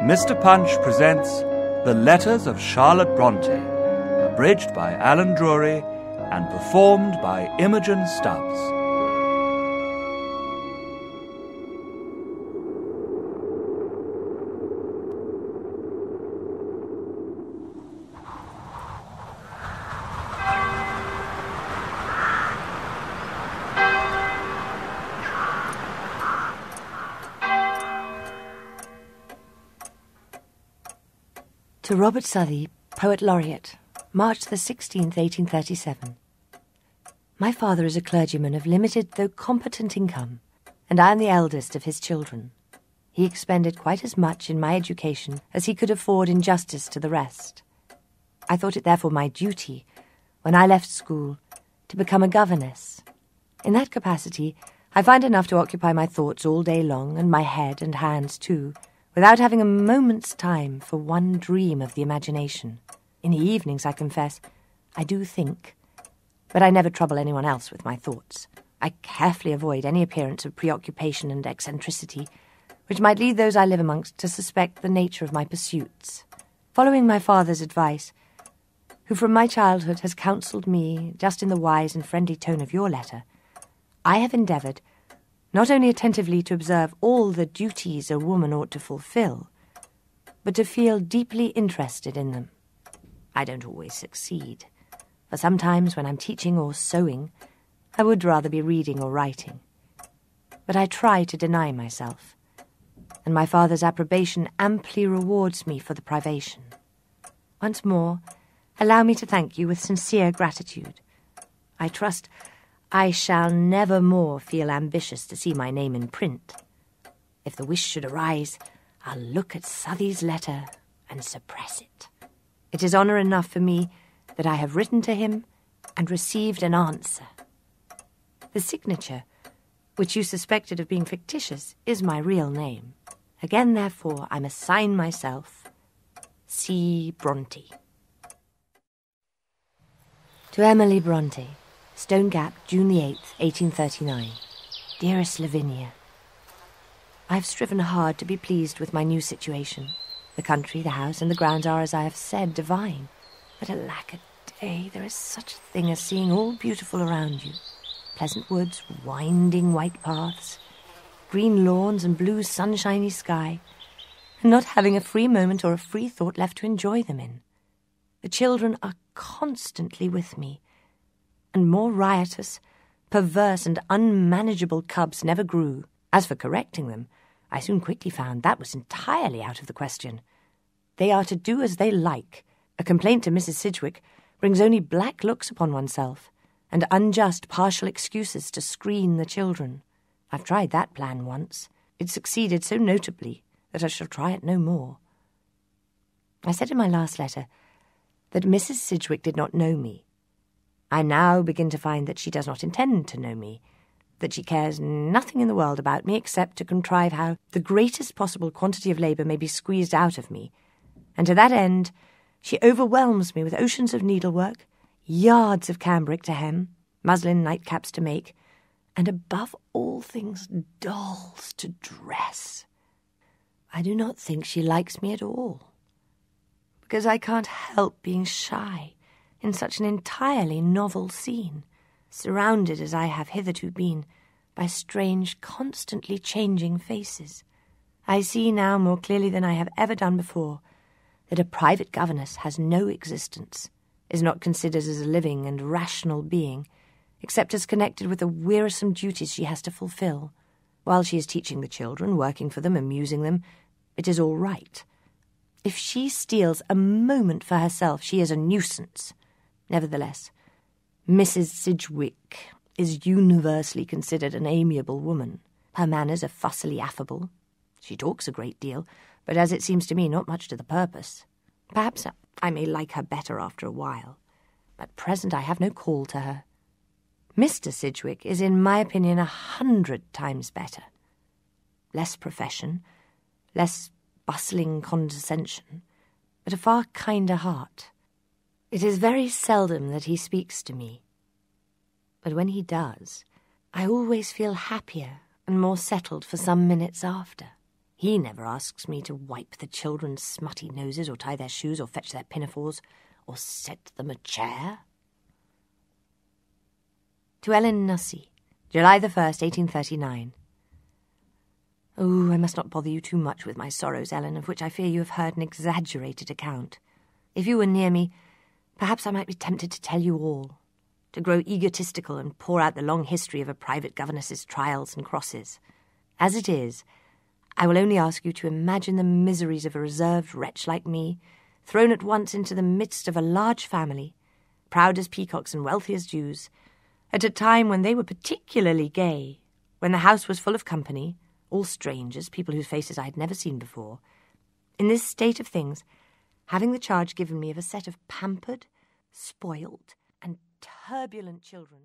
Mr. Punch presents The Letters of Charlotte Bronte, abridged by Alan Drury and performed by Imogen Stubbs. To Robert Southey, Poet Laureate, March the 16th, 1837. My father is a clergyman of limited though competent income, and I am the eldest of his children. He expended quite as much in my education as he could afford in justice to the rest. I thought it therefore my duty, when I left school, to become a governess. In that capacity, I find enough to occupy my thoughts all day long, and my head and hands too, without having a moment's time for one dream of the imagination. In the evenings, I confess, I do think, but I never trouble anyone else with my thoughts. I carefully avoid any appearance of preoccupation and eccentricity, which might lead those I live amongst to suspect the nature of my pursuits. Following my father's advice, who from my childhood has counselled me, just in the wise and friendly tone of your letter, I have endeavoured not only attentively to observe all the duties a woman ought to fulfil, but to feel deeply interested in them. I don't always succeed, for sometimes when I'm teaching or sewing, I would rather be reading or writing. But I try to deny myself, and my father's approbation amply rewards me for the privation. Once more, allow me to thank you with sincere gratitude. I trust I shall never more feel ambitious to see my name in print. If the wish should arise, I'll look at Southey's letter and suppress it. It is honour enough for me that I have written to him and received an answer. The signature, which you suspected of being fictitious, is my real name. Again, therefore, I must sign myself C. Bronte. To Emily Bronte, Stone Gap, June the 8th, 1839. Dearest Lavinia, I have striven hard to be pleased with my new situation. The country, the house, and the grounds are, as I have said, divine. But alack a day, there is such a thing as seeing all beautiful around you. Pleasant woods, winding white paths, green lawns and blue sunshiny sky, and not having a free moment or a free thought left to enjoy them in. The children are constantly with me, and more riotous, perverse, and unmanageable cubs never grew. As for correcting them, I soon quickly found that was entirely out of the question. They are to do as they like. A complaint to Mrs. Sidgwick brings only black looks upon oneself, and unjust partial excuses to screen the children. I've tried that plan once. It succeeded so notably that I shall try it no more. I said in my last letter that Mrs. Sidgwick did not know me. I now begin to find that she does not intend to know me, that she cares nothing in the world about me except to contrive how the greatest possible quantity of labour may be squeezed out of me, and to that end she overwhelms me with oceans of needlework, yards of cambric to hem, muslin nightcaps to make, and above all things dolls to dress. I do not think she likes me at all, because I can't help being shy in such an entirely novel scene, surrounded as I have hitherto been by strange, constantly changing faces. I see now more clearly than I have ever done before that a private governess has no existence, is not considered as a living and rational being, except as connected with the wearisome duties she has to fulfil. While she is teaching the children, working for them, amusing them, it is all right. If she steals a moment for herself, she is a nuisance. Nevertheless, Mrs. Sidgwick is universally considered an amiable woman. Her manners are fussily affable. She talks a great deal, but as it seems to me, not much to the purpose. Perhaps I may like her better after a while. At present I have no call to her. Mr. Sidgwick is, in my opinion, 100 times better. Less profession, less bustling condescension, but a far kinder heart. It is very seldom that he speaks to me, but when he does, I always feel happier and more settled for some minutes after. He never asks me to wipe the children's smutty noses or tie their shoes or fetch their pinafores or set them a chair. To Ellen Hussey, July the 1st, 1839. Oh, I must not bother you too much with my sorrows, Ellen, of which I fear you have heard an exaggerated account. If you were near me, perhaps I might be tempted to tell you all, to grow egotistical and pour out the long history of a private governess's trials and crosses. As it is, I will only ask you to imagine the miseries of a reserved wretch like me, thrown at once into the midst of a large family, proud as peacocks and wealthy as Jews, at a time when they were particularly gay, when the house was full of company, all strangers, people whose faces I had never seen before. In this state of things, having the charge given me of a set of pampered, spoilt, and turbulent children,